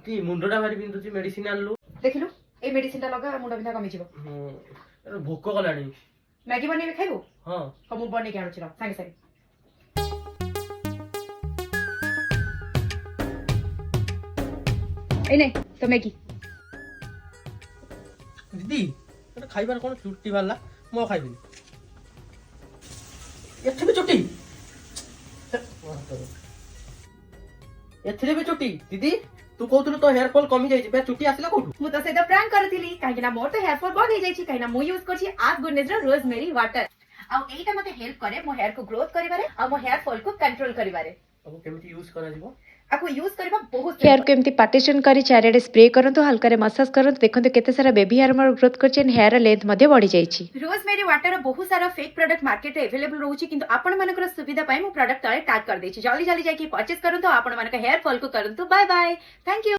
दिदी मुंडटा भारी बिंदुची medicine आनलु देखिलु a medicine टा लगा मुंड बिंधा कमी जीवो भोक कलानी मैगी बनेबे खाइबो हां हम बने के आनुछि संगे संगे ए नै तो मैगी दीदी खाइबार कोन चुट्टी वाला मो खाइबिनी एथे भी चुट्टी एथे भी चुट्टी दीदी तू कहतुलु तो हेयर फॉल कमी जाई बे चुट्टी आसिला कोठु मु तो सेटा प्रैंक करथिली काहे ना मोर तो हेयर फॉल बंद हो जाई छी काहे ना मु यूज करछि आप गुडनेस रो रोजमेरी वाटर आ एटा मते हेल्प करे मो हेयर को ग्रोथ करिबारे आ मो हेयर फॉल को कंट्रोल करिबारे अब केमिति यूज करा जीवो आपको यूज करबा बहुत हेयर को एमती पार्टीशन करी चारिडे स्प्रे करंतु हल्का रे मसाज करंतु देखंतु केते सारा बेबी हेयर मोर ग्रोथ करछन हेयर लेंथ मध्ये बढ़ी जाईछि रोजमेरी वाटर बहुत सारा फेक प्रोडक्ट मार्केट रे अवेलेबल रहउछि किंतु आपण मानकर सुविधा पाई मु प्रोडक्ट तळे टैग कर देछि जल्दी जल्दी जाके परचेज करंतु आपण मानकर हेयर फॉल को करंतु बाय बाय थैंक यू।